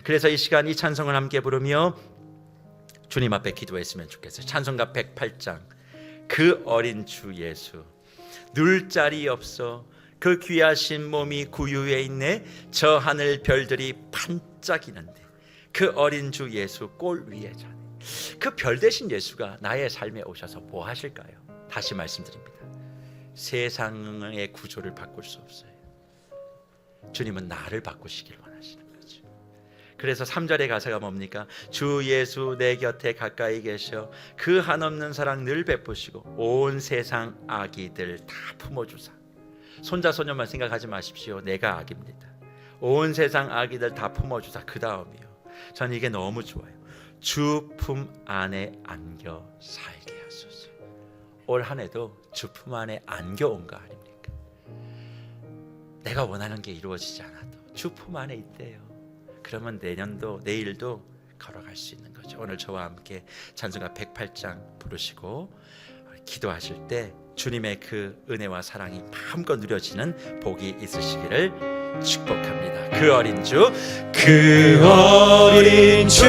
그래서 이 시간 이 찬송을 함께 부르며 주님 앞에 기도했으면 좋겠어요. 찬송가 108장. 그 어린 주 예수, 누울 자리 없어 그 귀하신 몸이 구유에 있네. 저 하늘 별들이 반짝이는데 그 어린 주 예수 꼴 위에 자네. 그 별 대신 예수가 나의 삶에 오셔서 뭐 하실까요? 다시 말씀드립니다. 세상의 구조를 바꿀 수 없어요. 주님은 나를 바꾸시길 원하시는 거죠. 그래서 3절의 가사가 뭡니까? 주 예수 내 곁에 가까이 계셔 그 한없는 사랑 늘 베푸시고 온 세상 아기들 다 품어주사. 손자 소녀만 생각하지 마십시오. 내가 아기입니다. 온 세상 아기들 다 품어주사. 그 다음이요, 전 이게 너무 좋아요. 주 품 안에 안겨 살게 하소서. 올 한 해도 주 품 안에 안겨온 거 아닙니까? 내가 원하는 게 이루어지지 않아도 주 품 안에 있대요. 그러면 내년도 내일도 걸어갈 수 있는 거죠. 오늘 저와 함께 찬송가 108장 부르시고 기도하실 때 주님의 그 은혜와 사랑이 마음껏 누려지는 복이 있으시기를 축복합니다. 그 어린 주, 그 어린 주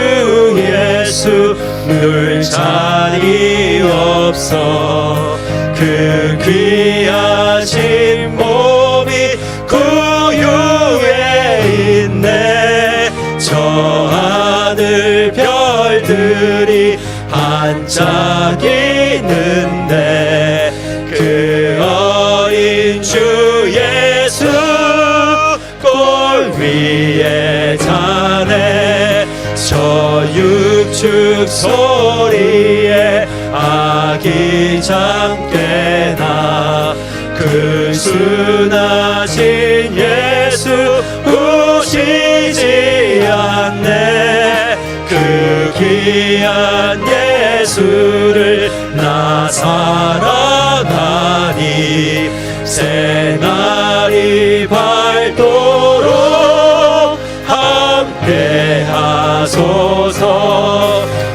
예수 누울 자리 없어 그 귀하신 몸이 구유에 있네. 저 하늘 별들이 반짝이는데 그 어린 주 예수 꼴 위에 자네. 저 육축 소리에 아기장 깨나 그 순하신 예수 우시지 않네. 그 귀한 예수를 나 사랑하니 새날이 밝도록 함께 하소서.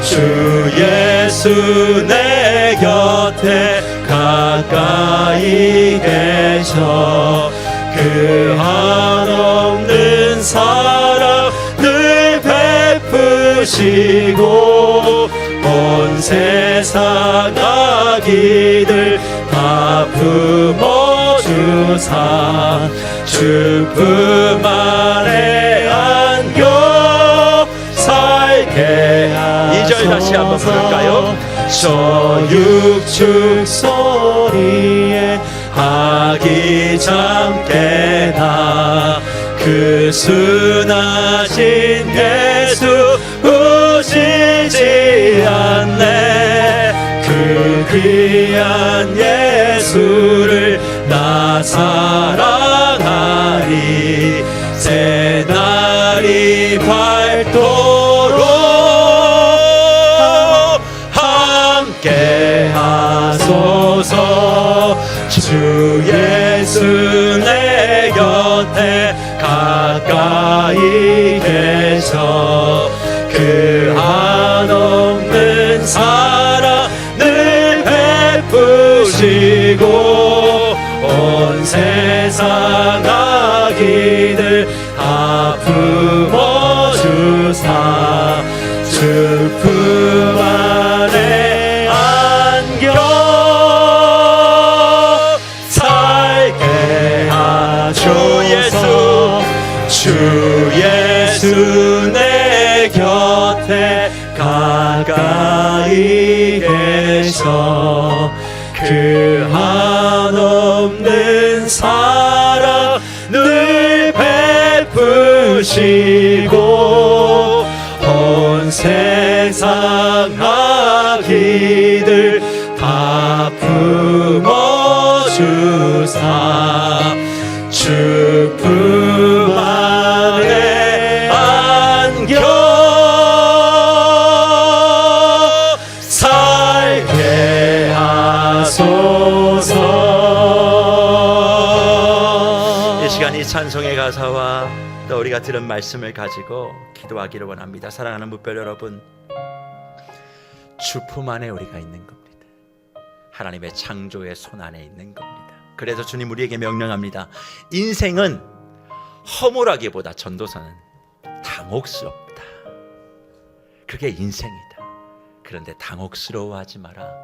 주 예수 내 곁에 가까이 계셔 그 한없는 사랑 늘 베푸시고 온 세상 아기들 다 품어주사. 주 품 안에 안겨 살게 하소서. 2절 다시 한번 부를까요? 저 육축 소리에 아기장 깨나 그 순하신 예수 우시지 않네. 그 귀한 예수를 나 사랑하니 새날이 밝도록 함께 하소서. 주 예수 내 곁에 가까이 계셔 그 한없는 사랑 늘 베푸시고 온 세상 아기들 다 품어주사. 주 품 안에 안겨 살게 하소서. 주 예수 내 곁에 가까이 계셔 그 한없는 사랑 늘 베푸시고 온 세상 아기들 다 품어주사. 주 품 안에 안겨 살게 하소서. 이 시간 이 찬송의 가사와 또 우리가 들은 말씀을 가지고 기도하기를 원합니다. 사랑하는 무별 여러분, 주 품 안에 우리가 있는 겁니다. 하나님의 창조의 손 안에 있는 겁니다. 그래서 주님 우리에게 명령합니다. 인생은 허물하기보다 전도서는 당혹스럽다. 그게 인생이다. 그런데 당혹스러워하지 마라.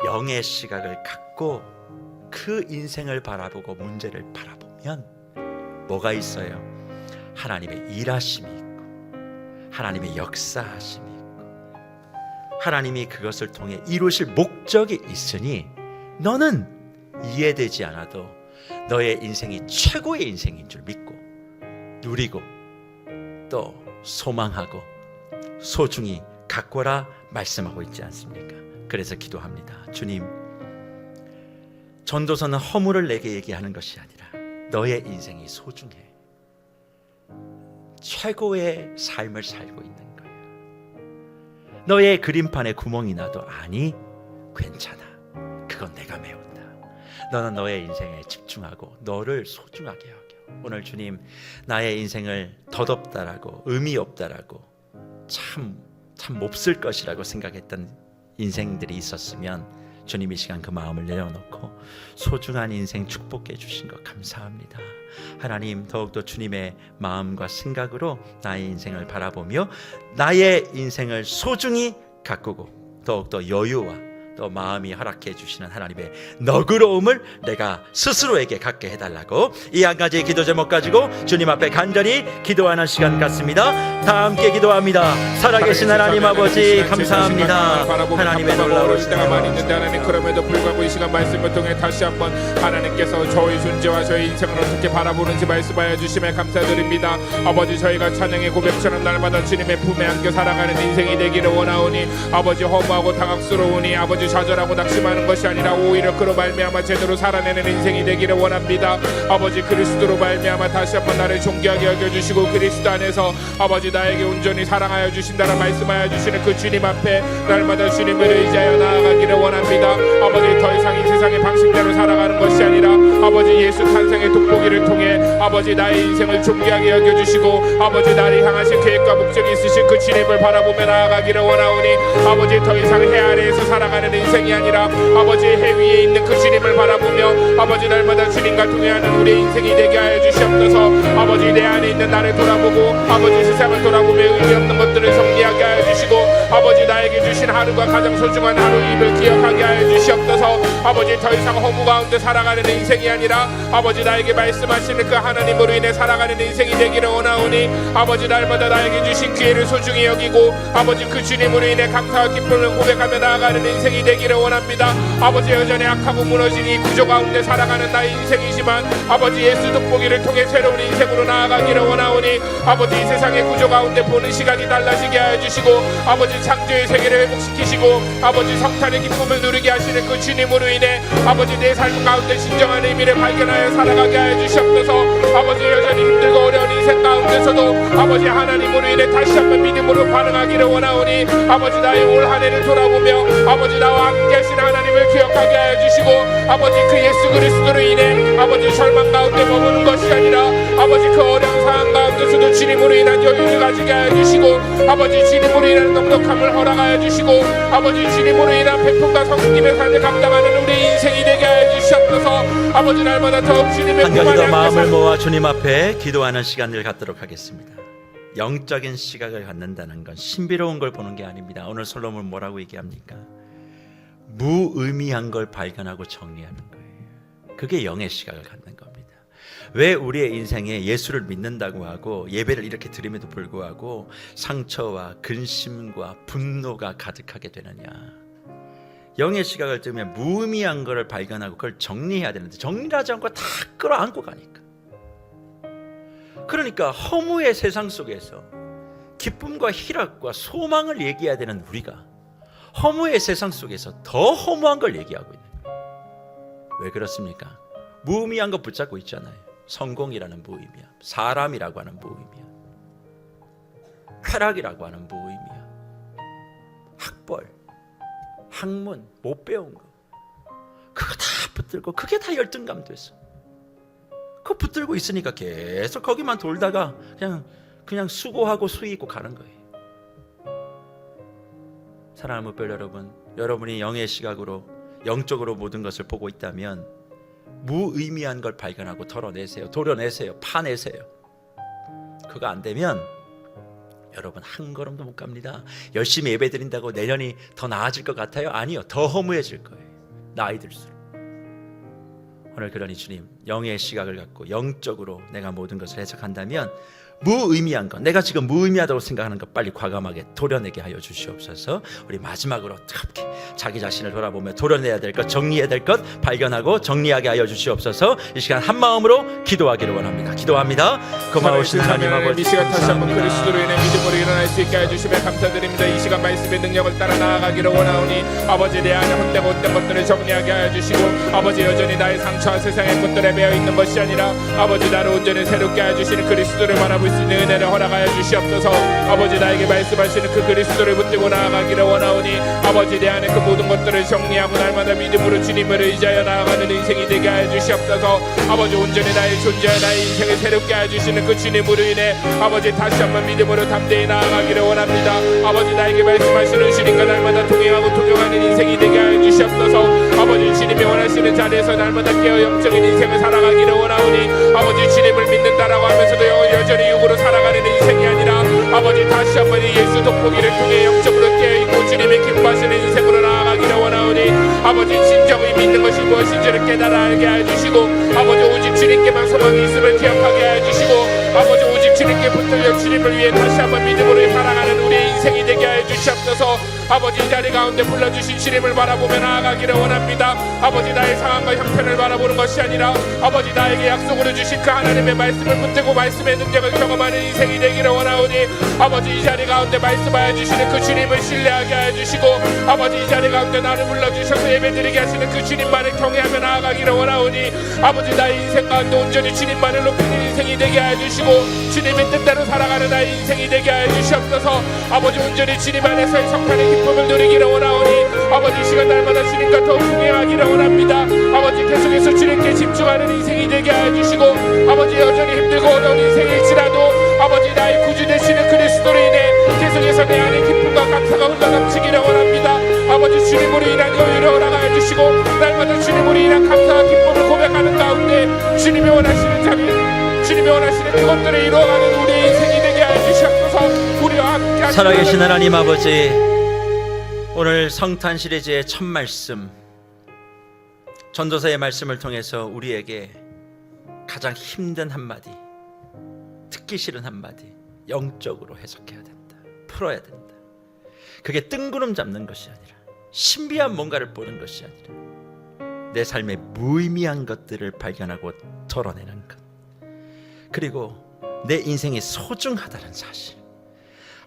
영의 시각을 갖고 그 인생을 바라보고 문제를 바라보면 뭐가 있어요? 하나님의 일하심이 있고 하나님의 역사하심이 있고 하나님이 그것을 통해 이루실 목적이 있으니 너는 이해되지 않아도 너의 인생이 최고의 인생인 줄 믿고 누리고 또 소망하고 소중히 가꿔라 말씀하고 있지 않습니까? 그래서 기도합니다. 주님, 전도서는 허물을 내게 얘기하는 것이 아니라 너의 인생이 소중해. 최고의 삶을 살고 있는 거야. 너의 그림판에 구멍이 나도 아니 괜찮아. 그건 내가 메운다. 너는 너의 인생에 집중하고 너를 소중하게 여겨. 오늘 주님, 나의 인생을 덧없다라고 의미 없다라고 참 몹쓸 것이라고 생각했던 인생들이 있었으면 주님 이 시간 그 마음을 내려놓고 소중한 인생 축복해 주신 것 감사합니다. 하나님, 더욱더 주님의 마음과 생각으로 나의 인생을 바라보며 나의 인생을 소중히 가꾸고 더욱더 여유와 또 마음이 허락해 주시는 하나님의 너그러움을 내가 스스로에게 갖게 해달라고 이 한 가지 기도 제목 가지고 주님 앞에 간절히 기도하는 시간 같습니다. 다 함께 기도합니다. 살아계신 하나님 아버지 감사합니다. 하나님의 놀라우신 때가 많이 있는데 하나님, 그럼에도 불구하고 이 시간 말씀을 통해 다시 한번 하나님께서 저희 존재와 저희 인생을 어떻게 바라보는지 말씀하여 주심에 감사드립니다. 아버지, 저희가 찬양의 고백처럼 날마다 주님의 품에 안겨 살아가는 인생이 되기를 원하오니 아버지, 허무하고 당황스러우니 아버지 좌절하고 낙심하는 것이 아니라 오히려 그로 말미암아 제대로 살아내는 인생이 되기를 원합니다. 아버지, 그리스도로 말미암아 다시 한번 나를 존귀하게 여겨주시고 그리스도 안에서 아버지 나에게 온전히 사랑하여 주신다라 말씀하여 주시는 그 주님 앞에 날마다 주님을 의지하여 나아가기를 원합니다. 아버지, 더 이상 이 세상의 방식대로 살아가는 것이 아니라 아버지 예수 탄생의 돋보기를 통해 아버지 나의 인생을 존귀하게 여겨주시고 아버지 나를 향하신 계획과 목적이 있으신 그 주님을 바라보며 나아가기를 원하오니 아버지, 더 이상 해 아래에서 살아가는 인생이 아니라 아버지 해 위에 있는 그 주님을 바라보며 아버지 날마다 주님과 동행하는 우리의 인생이 되게 하여 주시옵소서. 아버지, 내 안에 있는 나를 돌아보고 아버지 세상을 돌아보며 의미 없는 것들을 정리하게 하여 주시고 아버지 나에게 주신 하루가 가장 소중한 하루임을 기억하게 하여 주시옵소서. 아버지, 더 이상 허무 가운데 살아가는 인생이 아니라 아버지 나에게 말씀하시는 그 하나님으로 인해 살아가는 인생이 되기를 원하오니 아버지 날마다 나에게 주신 기회를 소중히 여기고 아버지 그 주님으로 인해 감사와 기쁨을 고백하며 나아가는 인생이 되기를 원합니다. 아버지, 여전히 악하고 무너진 이 구조 가운데 살아가는 나의 인생이지만 아버지 예수 돋보기를 통해 새로운 인생으로 나아가기를 원하오니 아버지 이 세상의 구조 가운데 보는 시각이 달라지게 하여 주시고 아버지 창조의 세계를 회복시키시고 아버지 성탄의 기쁨을 누리게 하시는 그 주님으로 인해 아버지 내 삶 가운데 진정한 의미를 발견하여 살아가게 하여 주시옵소서. 아버지, 여전히 힘들고 어려운 인생 가운데서도 아버지 하나님으로 인해 다시 한번 믿음으로 반응하기를 원하오니 아버지 나의 올 한 해를 돌아보며 아버지 나와 함께 하신 하나님을 기억하게 하여 주시고 아버지 그 예수 그리스도로 인해 아버지 절망 가운데 머무는 것이 아니라 아버지 그 어려운 상황 가운데서도 주님으로 인한 여유를 가지게 하여 주시고 아버지 주님으로 인한 넉넉함을 허락하여 주시고 아버지 주님으로 인한 백품과 성숙님의 삶을 감당하는 우리 인생이 되게 하여 주시옵소서. 아버지 날마다 더욱 주님의 한 가지 더 마음을 살... 모아 주님 앞에 기도하는 시간을 갖도록 하겠습니다. 영적인 시각을 갖는다는 건 신비로운 걸 보는 게 아닙니다. 오늘 솔로몬 뭐라고 얘기합니까? 무의미한 걸 발견하고 정리하는 거예요. 그게 영의 시각을 갖는 겁니다. 왜 우리의 인생에 예수를 믿는다고 하고 예배를 이렇게 드림에도 불구하고 상처와 근심과 분노가 가득하게 되느냐? 영의 시각을 뜨면 무의미한 것을 발견하고 그걸 정리해야 되는데 정리를 하지 않고 다 끌어안고 가니까. 그러니까 허무의 세상 속에서 기쁨과 희락과 소망을 얘기해야 되는 우리가 허무의 세상 속에서 더 허무한 걸 얘기하고 있는 거예요. 왜 그렇습니까? 무의미한 거 붙잡고 있잖아요. 성공이라는 무의미함, 사람이라고 하는 무의미함, 쾌락이라고 하는 무의미함, 학벌, 학문, 못 배운 거, 그거 다 붙들고 그게 다 열등감 됐어. 그거 붙들고 있으니까 계속 거기만 돌다가 그냥 수고하고 수위 있고 가는 거예요. 사랑하는 목별 여러분, 여러분이 영의 시각으로 영적으로 모든 것을 보고 있다면 무의미한 걸 발견하고 털어내세요. 도려내세요. 파내세요. 그거 안 되면 여러분, 한 걸음도 못 갑니다. 열심히 예배드린다고 내년이 더 나아질 것 같아요? 아니요, 더 허무해질 거예요. 나이 들수록. 오늘 그러니 주님, 영의 시각을 갖고 영적으로 내가 모든 것을 해석한다면 무의미한 것, 내가 지금 무의미하다고 생각하는 것 빨리 과감하게 도려내게 하여 주시옵소서. 우리 마지막으로 뜨겁게 자기 자신을 돌아보며 도려내야 될 것, 정리해야 될 것 발견하고 정리하게 하여 주시옵소서. 이 시간 한 마음으로 기도하기를 원합니다. 기도합니다. 고마우신 하나님 아버지, 이 시간 다시 한번 감사합니다. 그리스도로 인해 믿음으로 일어날 수 있게 해주시며 감사드립니다. 이 시간 말씀의 능력을 따라 나아가기를 원하오니 아버지, 내 안에 헛되고 헛된 것들을 정리하게 하여 주시고 아버지, 여전히 나의 상처와 세상의 것들에 매여 있는 것이 아니라 아버지, 나를 온전히 새롭게 하여 주시는 그리스도를 바라볼 수 있는 은혜를 허락하여 주시옵소서. 아버지, 나에게 말씀하시는 그 그리스도를 붙들고 나아가기를 원하오니 아버지, 내 안에 그 모든 것들을 정리하고 날마다 믿음으로 주님을 의지하여 나아가는 인생이 되게 하여 주시옵소서. 아버지, 온전히 나의 존재와 나의 인생을 새롭게 하여 주시는 그 주님으로 인해 아버지, 다시 한번 믿음으로 담대히 나아가기를 원합니다. 아버지, 나에게 말씀하시는 주님과 날마다 동행하고 동행하는 인생이 되게 하여 주시옵소서. 아버지, 주님이 원하시는 자리에서 날마다 깨어 영적인 인생을 살아가기를 원하오니 아버지, 주님을 믿는다라고 하면서도 여전히 육으로 살아가는 인생이 아니라 아버지, 다시 한번 이 예수 돋보기를 통해 영적으로 깨어있고 주님의 기뻐하시는 인생으로 나아가기를 원하오니 아버지, 진정이 믿는 것이 무엇인지를 깨달아 알게 해주시고 아버지, 오직 주님께만 소망이 있음을 기억하게 해주시고 아버지, 오직 주님께 붙들려 주님을 위해 다시 한번 믿음으로 살아가는 우리의 인생이 되게 해 주시옵소서. 아버지, 이 자리 가운데 불러주신 주님을 바라보며 나아가기를 원합니다. 아버지, 나의 상황과 형편을 바라보는 것이 아니라 아버지, 나에게 약속으로 주신 그 하나님의 말씀을 붙들고 말씀의 능력을 경험하는 인생이 되기를 원하오니 아버지, 이 자리 가운데 말씀하여 주시는 그 주님을 신뢰하게 해주시고 아버지, 이 자리 가운데 나를 불러주셔서 예배드리게 하시는 그 주님만을 경외하며 나아가기를 원하오니 아버지, 나의 인생 가운데 온전히 주님만을 높이는 인생이 되게 해주시고 주님의 뜻대로 살아가는 나의 인생이 되게 해주시옵소서. 아버지, 온전히 주님 안에서의 성탄의 기쁨을 누리기를 원하오니 아버지, 이 시간 날마다 주님과 더욱 동행하기를 원합니다. 아버지, 계속해서 주님께 집중하는 인생이 되게 해주시고 아버지, 여전히 힘들고 어려운 인생일지라도 아버지, 나의 구주 되시는 그리스도로 인해 계속해서 내 안에 기쁨과 감사가 흘러넘치기를 원합니다. 아버지, 주님으로 인한 여유를 허락하여 주시고 날마다 주님으로 인한 감사와 기쁨을 고백하는 가운데 주님이 원하시는 자리, 주님이 원하시는 그것들을 이루어가는 우리의 인생이 되게 해주시옵소서. 우리와 함께 살아계신 하나님 아버지, 오늘 성탄 시리즈의 첫 말씀, 전도서의 말씀을 통해서 우리에게 가장 힘든 한마디, 듣기 싫은 한마디, 영적으로 해석해야 된다, 풀어야 된다. 그게 뜬구름 잡는 것이 아니라 신비한 뭔가를 보는 것이 아니라 내 삶의 무의미한 것들을 발견하고 털어내는 것, 그리고 내 인생이 소중하다는 사실.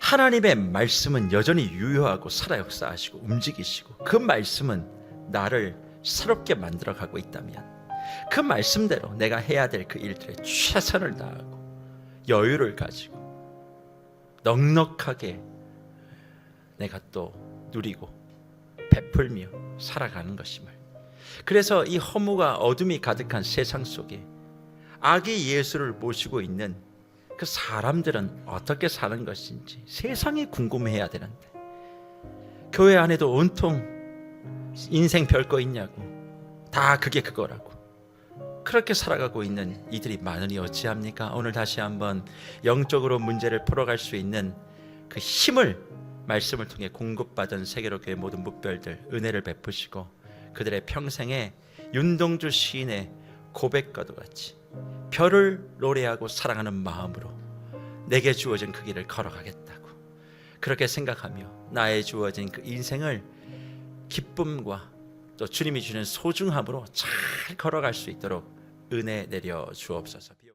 하나님의 말씀은 여전히 유효하고 살아 역사하시고 움직이시고 그 말씀은 나를 새롭게 만들어가고 있다면 그 말씀대로 내가 해야 될 그 일들에 최선을 다하고 여유를 가지고 넉넉하게 내가 또 누리고 베풀며 살아가는 것임을. 그래서 이 허무가 어둠이 가득한 세상 속에 아기 예수를 모시고 있는 그 사람들은 어떻게 사는 것인지 세상이 궁금해야 되는데 교회 안에도 온통 인생 별거 있냐고, 다 그게 그거라고 그렇게 살아가고 있는 이들이 많으니 어찌합니까? 오늘 다시 한번 영적으로 문제를 풀어갈 수 있는 그 힘을 말씀을 통해 공급받은 세계로 교회 모든 묵별들 은혜를 베푸시고 그들의 평생에 윤동주 시인의 고백과도 같이 별을 노래하고 사랑하는 마음으로 내게 주어진 그 길을 걸어가겠다고 그렇게 생각하며 나의 주어진 그 인생을 기쁨과 또 주님이 주는 소중함으로 잘 걸어갈 수 있도록 은혜 내려 주옵소서.